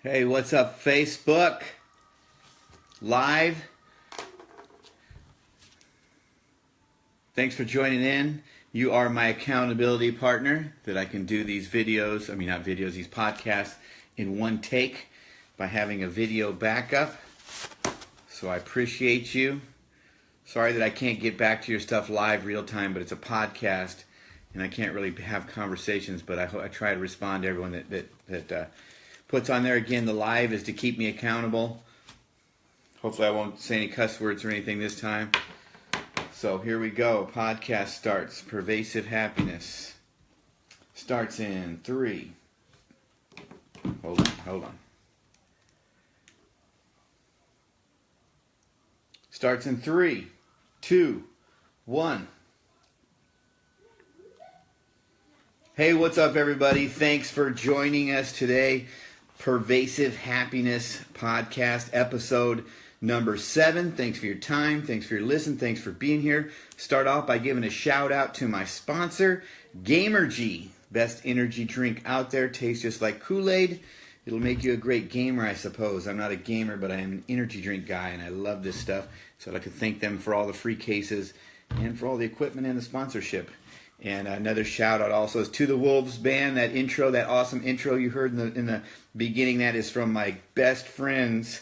Hey, what's up, Facebook? Live. Thanks for joining in. You are my accountability partner that I can do these videos, not videos, these podcasts in one take by having a video backup. So I appreciate you. Sorry that I can't get back to your stuff live real time, but it's a podcast and I can't really have conversations, but I try to respond to everyone that puts on there. Again, the live is to keep me accountable. Hopefully I won't say any cuss words or anything this time. So here we go. Podcast starts. Pervasive happiness. Starts in 3. Hold on. Starts in 3, 2, 1. Hey, what's up, everybody? Thanks for joining us today. Pervasive Happiness Podcast, episode number 7. Thanks for your time. Thanks for your listen. Thanks for being here. Start off by giving a shout out to my sponsor, Gamergy. Best energy drink out there. Tastes just like Kool-Aid. It'll make you a great gamer, I suppose. I'm not a gamer, but I am an energy drink guy, and I love this stuff. So I'd like to thank them for all the free cases and for all the equipment and the sponsorship. And another shout out also is To the Wolves Band. That intro, that awesome intro you heard in the beginning, that is from my best friend's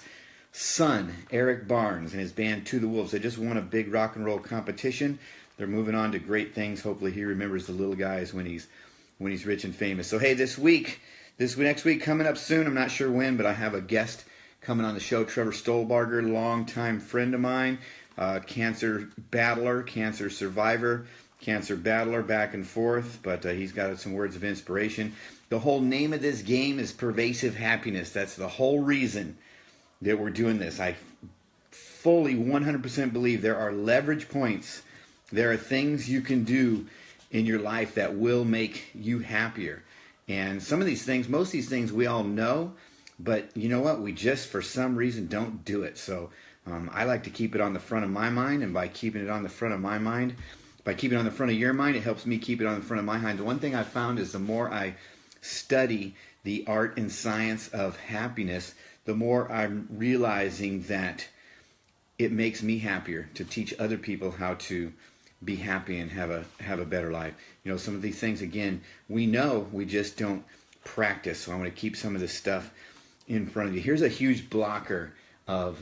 son, Eric Barnes, and his band To the Wolves. They just won a big rock and roll competition. They're moving on to great things. Hopefully he remembers the little guys when he's rich and famous. So hey, next week coming up soon, I'm not sure when, but I have a guest coming on the show, Trevor Stolbarger, longtime friend of mine, cancer battler, cancer survivor, cancer battler, back and forth, but he's got some words of inspiration. The whole name of this game is Pervasive Happiness. That's the whole reason that we're doing this. I fully 100% believe there are leverage points. There are things you can do in your life that will make you happier. And some of these things, most of these things we all know, but you know what? We just, for some reason, don't do it. So I like to keep it on the front of my mind, and by keeping it on the front of my mind, by keeping it on the front of your mind, it helps me keep it on the front of my mind. The one thing I found is the more I study the art and science of happiness, the more I'm realizing that it makes me happier to teach other people how to be happy and have a better life. You know, some of these things, again, we know, we just don't practice. So I want to keep some of this stuff in front of you. Here's a huge blocker of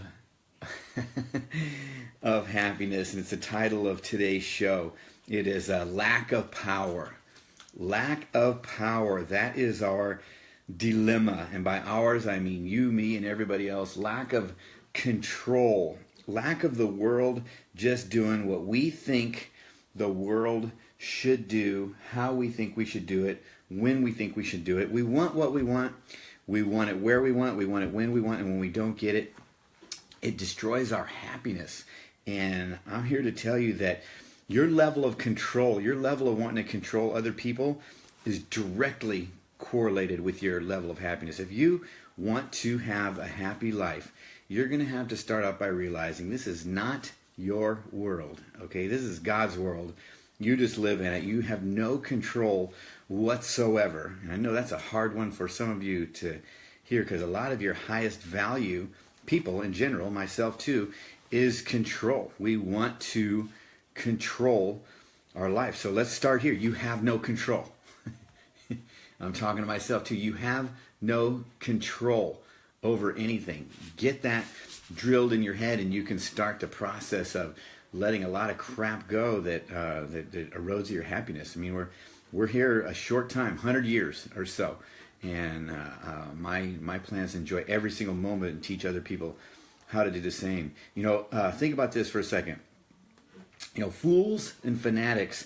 of happiness, and it's the title of today's show. It is lack of power. Lack of power. That is our dilemma, and by ours I mean you, me, and everybody else. Lack of control. Lack of the world just doing what we think the world should do, how we think we should do it, when we think we should do it. We want what we want it where we want it when we want, and when we don't get it, it destroys our happiness. And I'm here to tell you that your level of control, your level of wanting to control other people is directly correlated with your level of happiness. If you want to have a happy life, you're going to have to start out by realizing this is not your world, okay? This is God's world. You just live in it. You have no control whatsoever. And I know that's a hard one for some of you to hear, because a lot of your highest value people in general, myself too, is control. We want to control our life. So let's start here. You have no control. I'm talking to myself too. You have no control over anything. Get that drilled in your head, and you can start the process of letting a lot of crap go that erodes your happiness. I mean, we're here a short time, 100 years or so, and my plan is to enjoy every single moment and teach other people how to do the same. You know, think about this for a second. You know, fools and fanatics,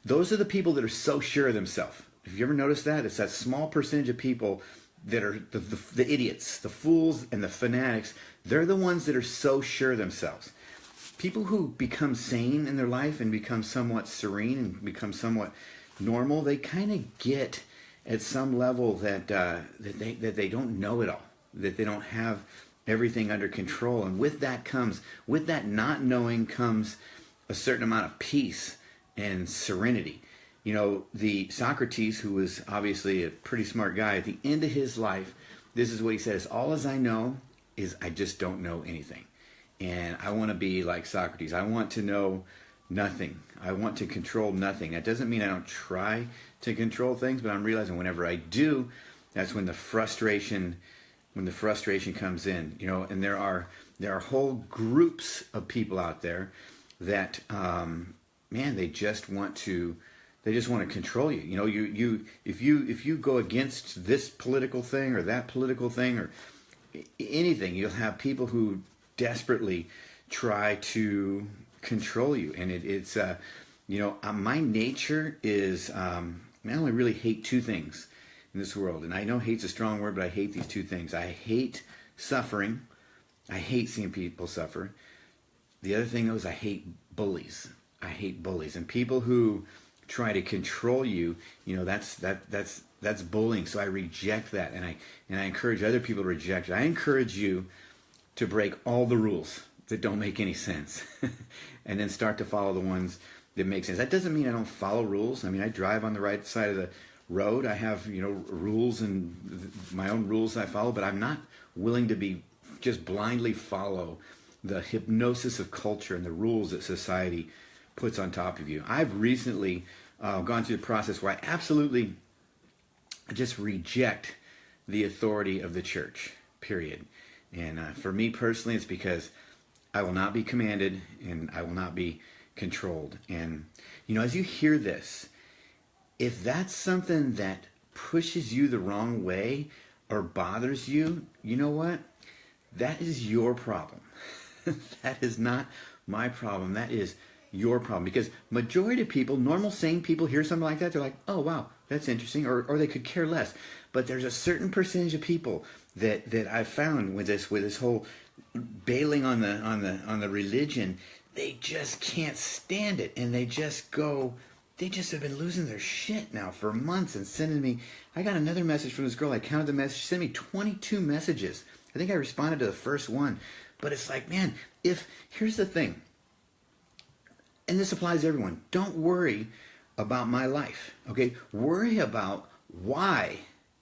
those are the people that are so sure of themselves. Have you ever noticed that? It's that small percentage of people that are the idiots, the fools and the fanatics. They're the ones that are so sure of themselves. People who become sane in their life and become somewhat serene and become somewhat normal, they kind of get at some level that they don't know it all, that they don't have everything under control. And with that not knowing comes a certain amount of peace and serenity. You know, the Socrates, who was obviously a pretty smart guy, at the end of his life, this is what he says: all as I know is I just don't know anything. And I want to be like Socrates. I want to know nothing. I want to control nothing. That doesn't mean I don't try to control things, but I'm realizing whenever I do, that's when the frustration comes in. And there are whole groups of people out there that they just want to control you. If you go against this political thing or that political thing or anything, you'll have people who desperately try to control you. And it's my nature is I only really hate two things in this world. And I know hate's a strong word, but I hate these two things. I hate suffering. I hate seeing people suffer. The other thing is I hate bullies. I hate bullies and people who try to control you. That's bullying. So I reject that, and I encourage other people to reject it. I encourage you to break all the rules that don't make any sense and then start to follow the ones that make sense. That doesn't mean I don't follow rules. I mean, I drive on the right side of the road. I have, rules and my own rules that I follow, but I'm not willing to be just blindly follow the hypnosis of culture and the rules that society puts on top of you. I've recently gone through the process where I absolutely just reject the authority of the church, period. And for me personally, it's because I will not be commanded and I will not be controlled. And, as you hear this, if that's something that pushes you the wrong way or bothers you, you know what? That is your problem. That is not my problem. That is your problem. Because majority of people, normal, sane people, hear something like that, they're like, oh, wow, that's interesting, or they could care less. But there's a certain percentage of people that I've found with this whole bailing on the religion, they just can't stand it, and they just have been losing their shit now for months and sending me. I got another message from this girl. I counted the message. She sent me 22 messages. I think I responded to the first one. But it's like, man, here's the thing, and this applies to everyone. Don't worry about my life, okay? Worry about why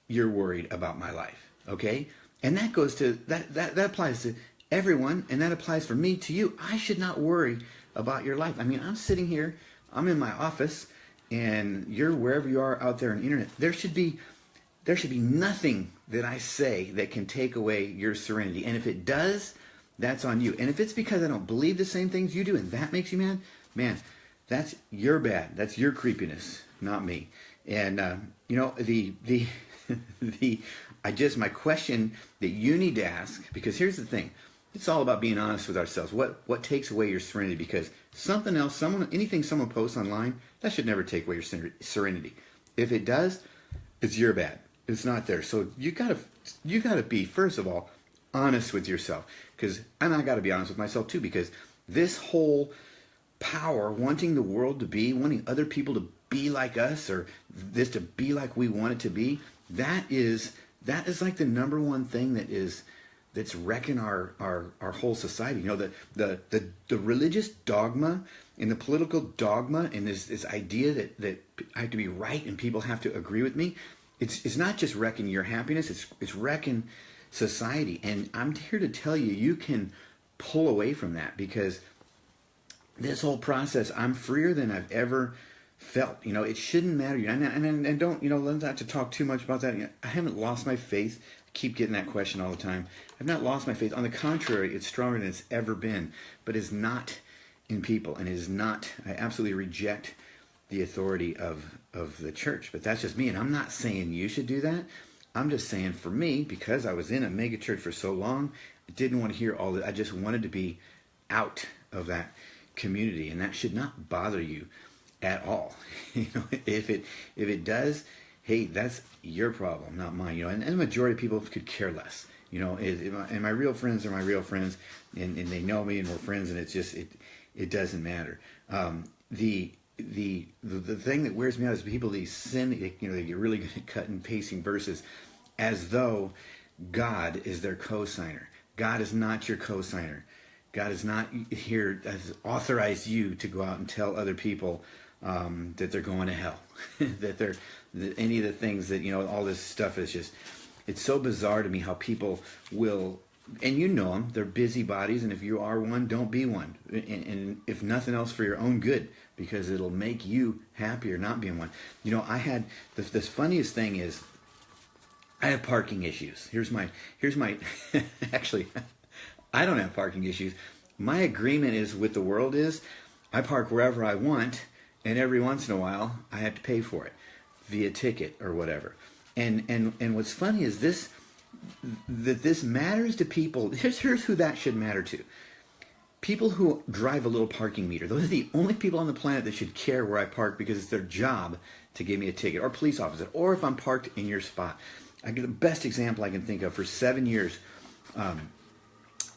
you're worried about my life, okay? And that goes to, that applies to everyone, and that applies for me to you. I should not worry about your life. I mean, I'm sitting here, I'm in my office, and you're wherever you are out there on the internet. There should be nothing that I say that can take away your serenity. And if it does, that's on you. And if it's because I don't believe the same things you do and that makes you mad, man, that's your bad. That's your creepiness, not me. And my question that you need to ask, because here's the thing, it's all about being honest with ourselves. What takes away your serenity? Because something else, anything someone posts online, that should never take away your serenity. If it does, it's your bad. It's not there. So you gotta be, first of all, honest with yourself. And I gotta be honest with myself too, because this whole power, wanting the world to be, wanting other people to be like us, or this to be like we want it to be, that is like the number one thing that's wrecking our whole society. The religious dogma and the political dogma and this idea that I have to be right and people have to agree with me. It's not just wrecking your happiness, it's wrecking society. And I'm here to tell you, you can pull away from that, because this whole process, I'm freer than I've ever felt. It shouldn't matter. And don't, let's not to talk too much about that. I haven't lost my faith. I keep getting that question all the time. I've not lost my faith. On the contrary, it's stronger than it's ever been. But it's not in people, and it is not. I absolutely reject the authority of the church. But that's just me, and I'm not saying you should do that. I'm just saying, for me, because I was in a mega church for so long, I didn't want to hear all that. I just wanted to be out of that community, and that should not bother you at all. If it does, hey, that's your problem, not mine. And the majority of people could care less. And my real friends are my real friends, and they know me, and we're friends, and it's just it doesn't matter. The thing that wears me out is people, they get really good at cutting and pasting verses as though God is their co-signer. God is not your co-signer. God is not here, has authorized you to go out and tell other people that they're going to hell. That any of the things that, all this stuff is just, it's so bizarre to me how people will, and you know them, they're busybodies, and if you are one, don't be one. And if nothing else, for your own good, because it'll make you happier not being one. You know, I had, this funniest thing is, I have parking issues. Here's my actually, I don't have parking issues. My agreement is with the world is, I park wherever I want, and every once in a while, I have to pay for it via ticket or whatever. And what's funny is this, that this matters to people. Here's who that should matter to. People who drive a little parking meter. Those are the only people on the planet that should care where I park, because it's their job to give me a ticket, or police officer, or if I'm parked in your spot. I give the best example I can think of. For 7 years,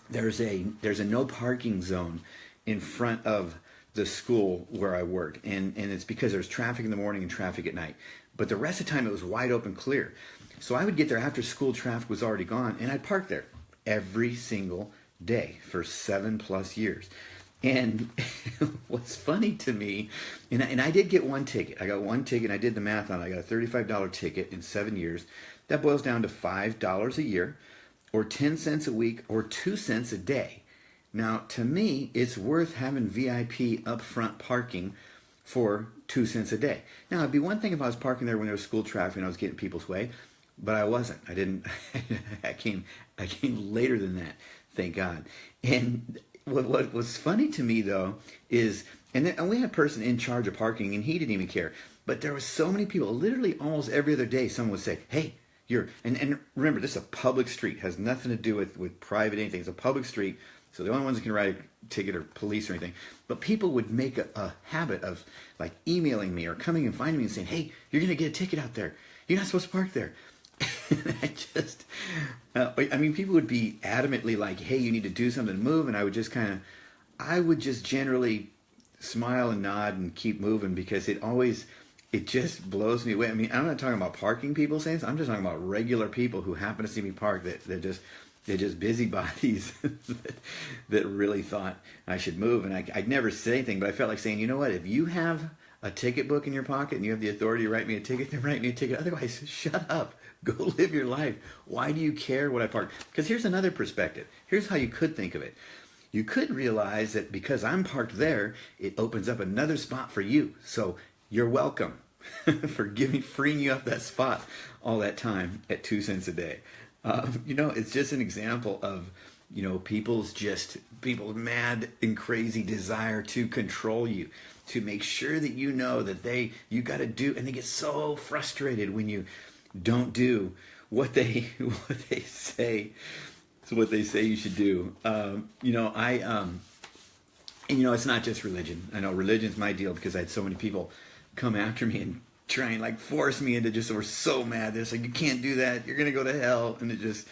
there's a no parking zone in front of the school where I worked, and it's because there's traffic in the morning and traffic at night. But the rest of the time it was wide open, clear. So I would get there after school traffic was already gone, and I'd park there every single day for 7+ years. And what's funny to me, and I did get one ticket. I got one ticket, and I did the math on it. I got a $35 ticket in 7 years. That boils down to $5 a year, or 10 cents a week, or 2 cents a day. Now, to me, it's worth having VIP upfront parking for 2 cents a day. Now, it'd be one thing if I was parking there when there was school traffic and I was getting people's way, but I wasn't. I didn't. I came later than that, thank God. And what was funny to me though is, and we had a person in charge of parking, and he didn't even care. But there was so many people. Literally, almost every other day, someone would say, "Hey, you're," and remember, this is a public street. It has nothing to do with private anything. It's a public street. So the only ones that can write a ticket are police or anything. But people would make a habit of like emailing me or coming and finding me and saying, "Hey, you're going to get a ticket out there. You're not supposed to park there." And I just, I mean, people would be adamantly like, "Hey, you need to do something to move." And I would just I would just generally smile and nod and keep moving, because it just blows me away. I mean, I'm not talking about parking people saying this. I'm just talking about regular people who happen to see me park they're just busybodies that really thought I should move. And I'd never say anything, but I felt like saying, you know what, if you have a ticket book in your pocket and you have the authority to write me a ticket, then write me a ticket. Otherwise, shut up. Go live your life. Why do you care what I park? Because here's another perspective. Here's how you could think of it. You could realize that because I'm parked there, it opens up another spot for you. So you're welcome for freeing you up that spot all that time at 2 cents a day. You know, it's just an example of, you know, people's mad and crazy desire to control you, to make sure that you know that you got to do, and they get so frustrated when you don't do what they say. It's what they say you should do. You know, and you know, it's not just religion. I know religion's my deal, because I had so many people come after me and try and like force me into just, we're so mad. They're like, you can't do that. You're going to go to hell. And it just,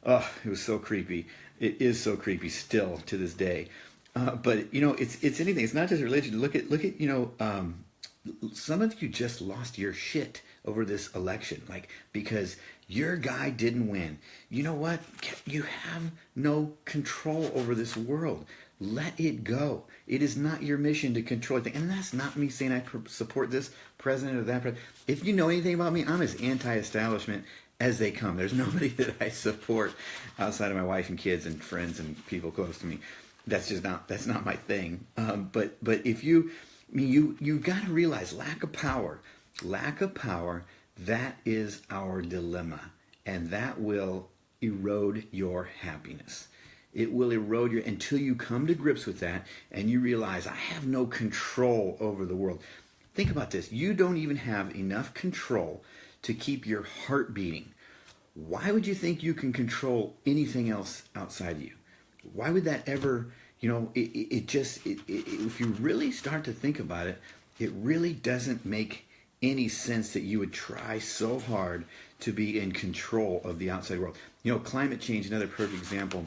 it was so creepy. It is so creepy still to this day. But you know, it's anything. It's not just religion. Look at, you know, some of you just lost your shit over this election, like, because your guy didn't win. You know what? You have no control over this world. Let it go. It is not your mission to control things. And that's not me saying I support this president or that president. If you know anything about me, I'm as anti-establishment as they come. There's nobody that I support outside of my wife and kids and friends and people close to me. That's not my thing. But if you got to realize lack of power, that is our dilemma, and that will erode your happiness. It will erode until you come to grips with that and you realize, I have no control over the world. Think about this. You don't even have enough control to keep your heart beating. Why would you think you can control anything else outside of you? Why would that ever, you know, if you really start to think about it, it really doesn't make any sense that you would try so hard to be in control of the outside world. You know, climate change, another perfect example.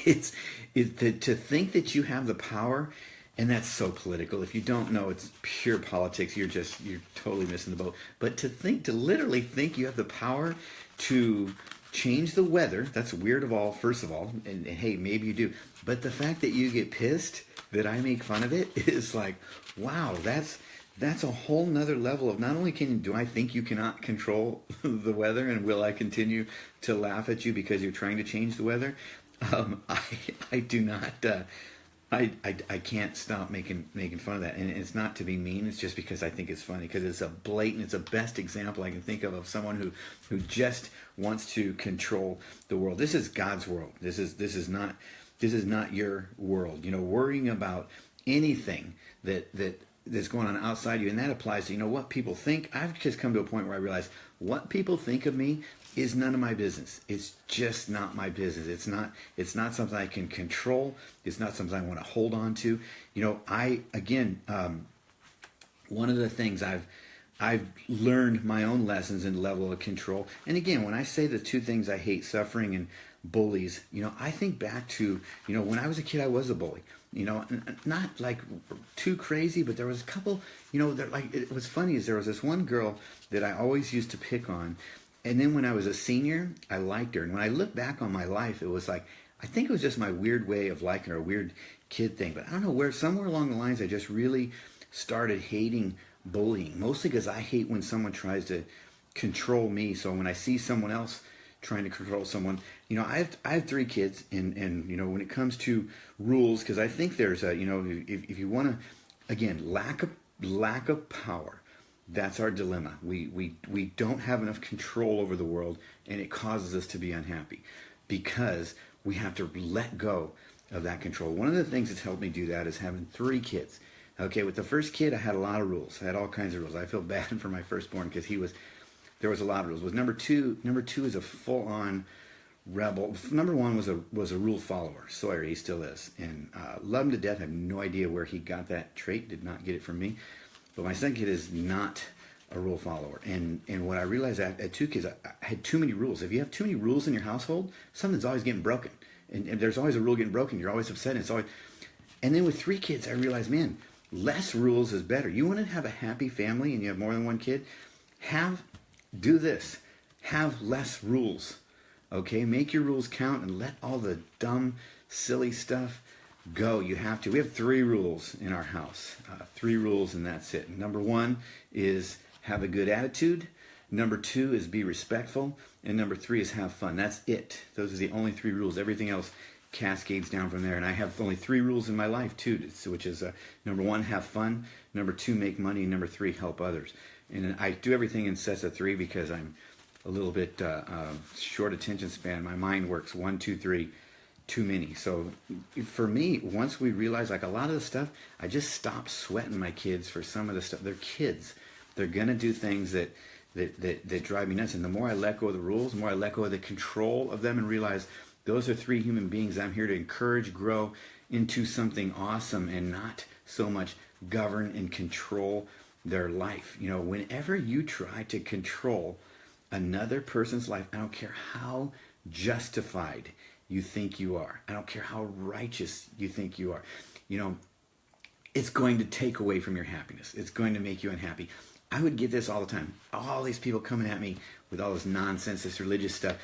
It's to think that you have the power, and that's so political. If you don't know, it's pure politics. You're totally missing the boat. But to literally think you have the power to change the weather, that's weird first of all, and hey, maybe you do. But the fact that you get pissed that I make fun of it is like, wow, that's a whole nother level of not only do I think you cannot control the weather, and will I continue to laugh at you because you're trying to change the weather? I I do not. I can't stop making fun of that, and it's not to be mean. It's just because I think it's funny, because it's a blatant. It's the best example I can think of someone who just wants to control the world. This is God's world. This is not your world. You know, worrying about anything that's going on outside you, and that applies to, you know, what people think. I've just come to a point where I realize what people think of me is none of my business. It's just not my business. It's not something I can control. It's not something I want to hold on to. You know, one of the things I've learned my own lessons in level of control. And again, when I say the two things I hate, suffering and bullies, you know, I think back to, you know, when I was a kid, I was a bully. You know, not like too crazy, but there was a couple, you know, that, like, it was funny is there was this one girl that I always used to pick on. And then when I was a senior, I liked her. And when I look back on my life, it was like, I think it was just my weird way of liking her, a weird kid thing. But I don't know where, somewhere along the lines, I just really started hating bullying. Mostly because I hate when someone tries to control me. So when I see someone else trying to control someone, you know, I have 3 kids, and you know, when it comes to rules, because I think there's a, you know, if you want to, again, lack of power. That's our dilemma. We don't have enough control over the world, and it causes us to be unhappy because we have to let go of that control. One of the things that's helped me do that is having 3 kids. Okay, with the first kid, I had a lot of rules. I had all kinds of rules. I feel bad for my firstborn because there was a lot of rules. With number two is a full-on rebel. Number 1 was a rule follower. Sawyer, he still is, and love him to death. I have no idea where he got that trait. Did not get it from me. But my second kid is not a rule follower. And what I realized at 2 kids, I had too many rules. If you have too many rules in your household, something's always getting broken. And there's always a rule getting broken. You're always upset. And then with 3 kids, I realized, man, less rules is better. You want to have a happy family and you have more than 1 kid? Do this. Have less rules. Okay? Make your rules count and let all the dumb, silly stuff go. You have to. We have 3 rules in our house. 3 rules, and that's it. Number 1 is have a good attitude. Number 2 is be respectful. And number 3 is have fun. That's it. Those are the only 3 rules. Everything else cascades down from there. And I have only 3 rules in my life too, which is number 1, have fun. Number 2, make money. And number 3, help others. And I do everything in sets of 3 because I'm a little bit short attention span. My mind works 1, 2, 3. Too many. So for me, once we realize, like, a lot of the stuff, I just stopped sweating my kids for some of the stuff. They're kids. They're gonna do things that drive me nuts. And the more I let go of the rules, the more I let go of the control of them, and realize those are 3 human beings I'm here to encourage, grow into something awesome, and not so much govern and control their life. You know, whenever you try to control another person's life, I don't care how justified you think you are. I don't care how righteous you think you are. You know, it's going to take away from your happiness. It's going to make you unhappy. I would get this all the time. All these people coming at me with all this nonsense, this religious stuff.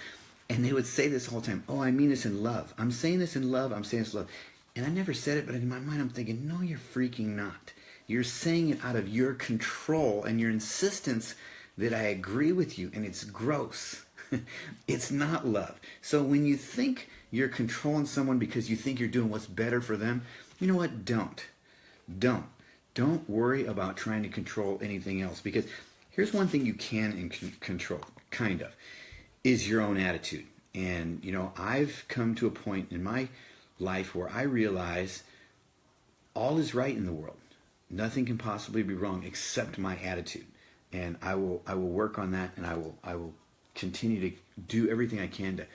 And they would say this all the time. Oh, I mean this in love. I'm saying this in love. I'm saying this in love. And I never said it, but in my mind I'm thinking, no, you're freaking not. You're saying it out of your control and your insistence that I agree with you. And it's gross. It's not love. So when you think you're controlling someone because you think you're doing what's better for them, you know what? Don't worry about trying to control anything else, because here's one thing you can control, kind of, is your own attitude. And, you know, I've come to a point in my life where I realize all is right in the world. Nothing can possibly be wrong except my attitude. And I will work on that, and I will continue to do everything I can to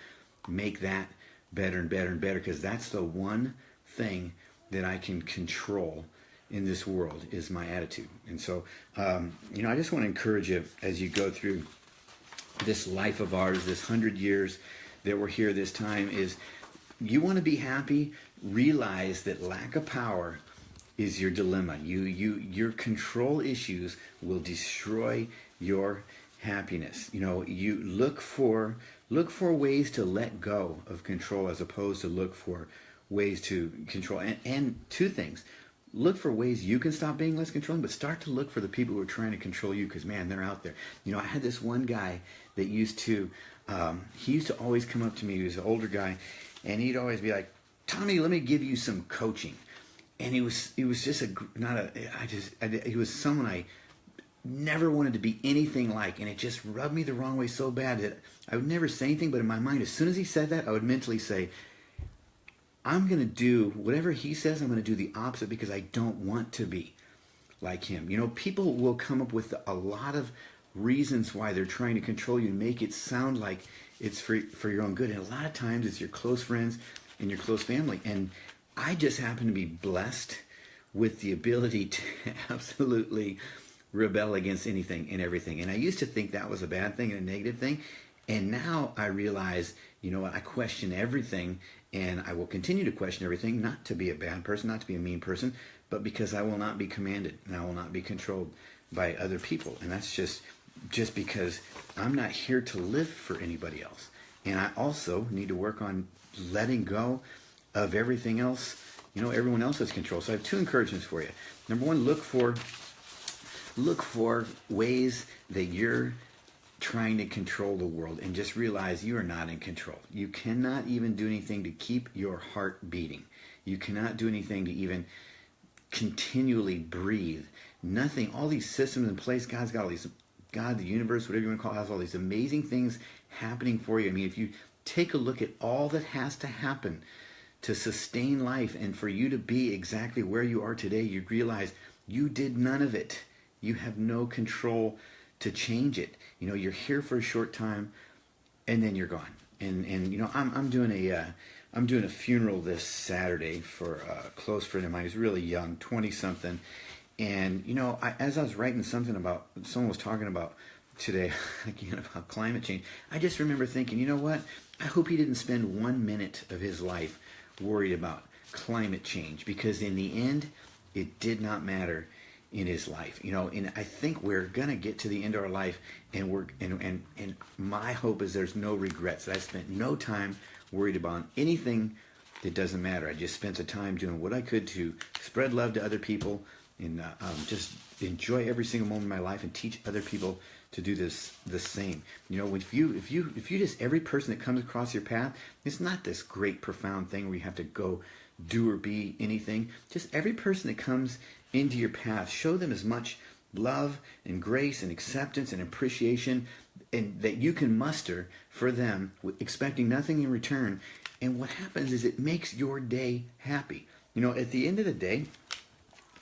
make that better and better and better, because that's the one thing that I can control in this world, is my attitude. And so, you know, I just want to encourage you as you go through this life of ours, this 100 years that we're here this time, is you want to be happy, realize that lack of power is your dilemma. Your control issues will destroy your happiness. You know, you look for ways to let go of control, as opposed to look for ways to control. And 2 things. look for ways you can stop being less controlling, but start to look for the people who are trying to control you, because man, they're out there. I had this one guy that he used to always come up to me. He was an older guy, and he'd always be like, Tommy, let me give you some coaching. And he was just he was someone I never wanted to be anything like, and it just rubbed me the wrong way so bad that I would never say anything, but in my mind, as soon as he said that, I would mentally say, I'm going to do whatever he says. I'm going to do the opposite because I don't want to be like him. People will come up with a lot of reasons why they're trying to control you and make it sound like it's for your own good. And a lot of times it's your close friends and your close family. And I just happen to be blessed with the ability to absolutely rebel against anything and everything. And I used to think that was a bad thing and a negative thing. And now I realize, I question everything, and I will continue to question everything, not to be a bad person, not to be a mean person, but because I will not be commanded and I will not be controlled by other people. And that's just because I'm not here to live for anybody else. And I also need to work on letting go of everything else, everyone else's control. So I have two encouragements for you. Number one, look for ways that you're trying to control the world, and just realize you are not in control. You cannot even do anything to keep your heart beating. You cannot do anything to even continually breathe. Nothing. All these systems in place, God's got all these, God, the universe, whatever you want to call it, has all these amazing things happening for you. I mean, if you take a look at all that has to happen to sustain life and for you to be exactly where you are today, you realize you did none of it. You have no control to change it. You're here for a short time, and then you're gone. And I'm doing a funeral this Saturday for a close friend of mine. He's really young, 20 something. And as I was writing something about, someone was talking about today again about climate change, I just remember thinking, you know what? I hope he didn't spend 1 minute of his life worried about climate change, because in the end, it did not matter in his life. And I think we're gonna get to the end of our life, and my hope is there's no regrets. That I spent no time worried about anything that doesn't matter. I just spent the time doing what I could to spread love to other people, and just enjoy every single moment of my life, and teach other people to do the same. If you just, every person that comes across your path, it's not this great profound thing where you have to go do or be anything. Just every person that comes into your path, show them as much love and grace and acceptance and appreciation and that you can muster for them, expecting nothing in return. And what happens is it makes your day happy. At the end of the day,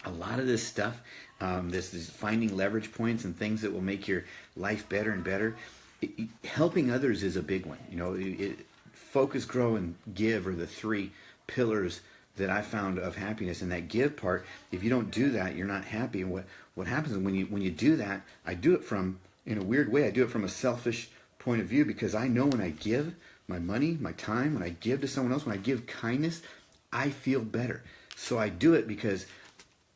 a lot of this stuff, this finding leverage points and things that will make your life better and better, helping others is a big one. Focus, grow, and give are the three pillars that I found of happiness. And that give part, if you don't do that, you're not happy. And what happens is when you do that, I do it from, in a weird way, I do it from a selfish point of view, because I know when I give my money, my time, when I give to someone else, when I give kindness, I feel better. So I do it because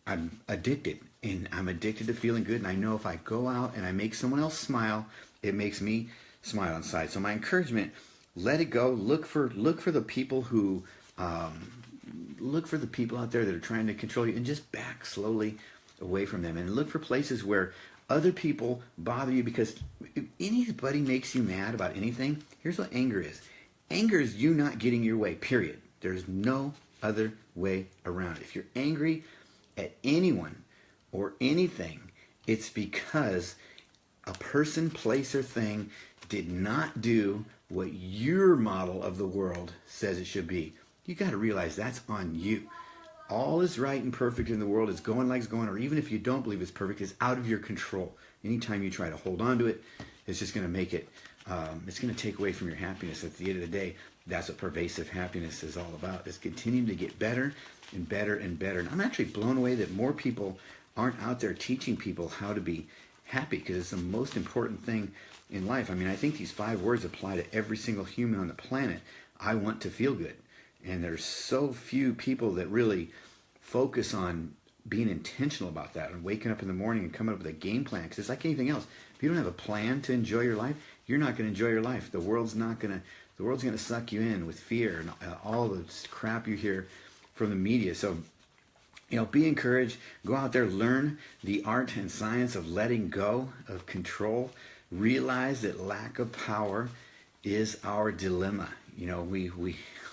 I'm addicted, and I'm addicted to feeling good. And I know if I go out and I make someone else smile, it makes me smile inside. So my encouragement, let it go. Look for the people who, look for the people out there that are trying to control you, and just back slowly away from them. And look for places where other people bother you, because if anybody makes you mad about anything, here's what anger is. Anger is you not getting your way, period. There's no other way around it. If you're angry at anyone or anything, it's because a person, place, or thing did not do what your model of the world says it should be. You got to realize that's on you. All is right and perfect in the world is going like it's going, or even if you don't believe it's perfect, is out of your control. Anytime you try to hold on to it, it's just going to make it, it's going to take away from your happiness. At the end of the day, that's what pervasive happiness is all about. It's continuing to get better and better and better. And I'm actually blown away that more people aren't out there teaching people how to be happy, because it's the most important thing in life. I mean, I think these 5 words apply to every single human on the planet. I want to feel good. And there's so few people that really focus on being intentional about that and waking up in the morning and coming up with a game plan. Because it's like anything else. If you don't have a plan to enjoy your life, you're not going to enjoy your life. The world's going to suck you in with fear and all the crap you hear from the media. So, Be encouraged. Go out there, learn the art and science of letting go of control. Realize that lack of power is our dilemma.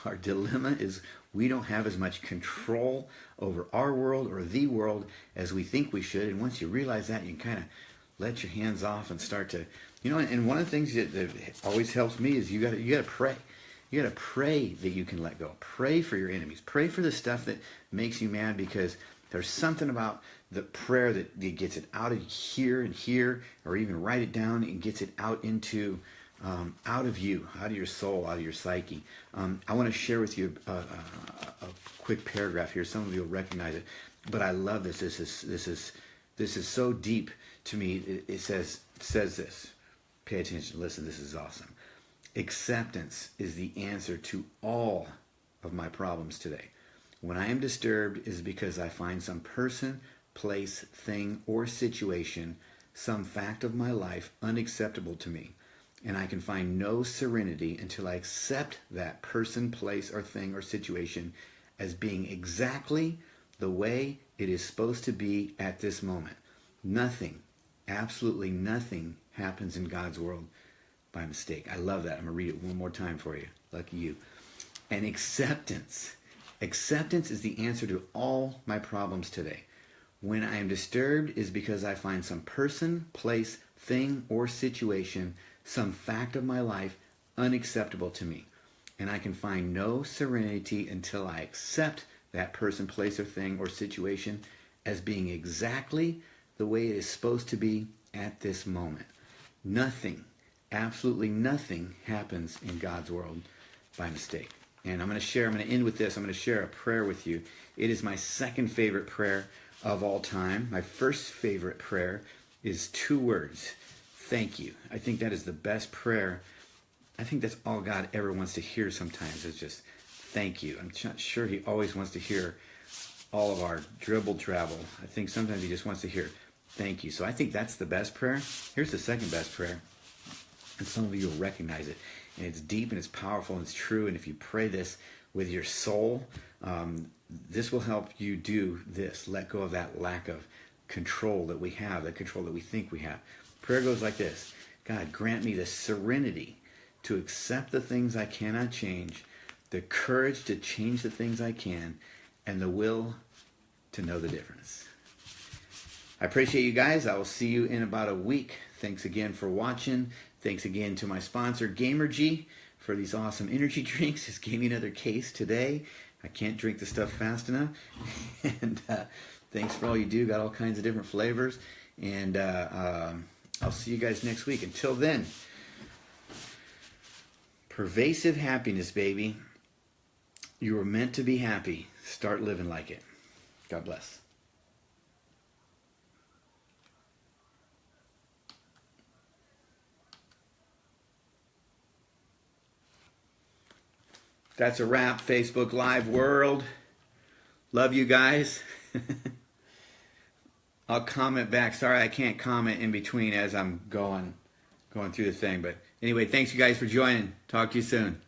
Our dilemma is we don't have as much control over our world or the world as we think we should. And once you realize that, you can kind of let your hands off and start to, and one of the things that always helps me is you got to pray. You got to pray that you can let go. Pray for your enemies. Pray for the stuff that makes you mad, because there's something about the prayer that gets it out of here and here, or even write it down and gets it out into, out of you, out of your soul, out of your psyche. I want to share with you a quick paragraph here. Some of you will recognize it, but I love this. This is so deep to me. It says this. Pay attention. Listen. This is awesome. Acceptance is the answer to all of my problems today. When I am disturbed, it is because I find some person, place, thing, or situation, some fact of my life unacceptable to me, and I can find no serenity until I accept that person, place, or thing, or situation as being exactly the way it is supposed to be at this moment. Nothing, absolutely nothing, happens in God's world by mistake. I love that. I'm going to read it one more time for you. Lucky you. And acceptance. Acceptance is the answer to all my problems today. When I am disturbed is because I find some person, place, thing, or situation, some fact of my life unacceptable to me. And I can find no serenity until I accept that person, place, or thing, or situation as being exactly the way it is supposed to be at this moment. Nothing, absolutely nothing, happens in God's world by mistake. And I'm going to end with this. I'm going to share a prayer with you. It is my second favorite prayer of all time. My first favorite prayer is 2 words. Thank you. I think that is the best prayer. I think that's all God ever wants to hear sometimes, is just thank you. I'm not sure he always wants to hear all of our dribble travel. I think sometimes he just wants to hear thank you. So I think that's the best prayer. Here's the second best prayer. And some of you will recognize it. And it's deep and it's powerful and it's true. And if you pray this with your soul, this will help you do this. Let go of that lack of control that we have, that control that we think we have. Prayer goes like this. God, grant me the serenity to accept the things I cannot change, the courage to change the things I can, and the will to know the difference. I appreciate you guys. I will see you in about a week. Thanks again for watching. Thanks again to my sponsor, Gamergy, for these awesome energy drinks. Just gave me another case today. I can't drink the stuff fast enough. And thanks for all you do. Got all kinds of different flavors. And I'll see you guys next week. Until then, pervasive happiness, baby. You were meant to be happy. Start living like it. God bless. That's a wrap, Facebook Live world. Love you guys. I'll comment back. Sorry I can't comment in between as I'm going through the thing. But anyway, thanks you guys for joining. Talk to you soon.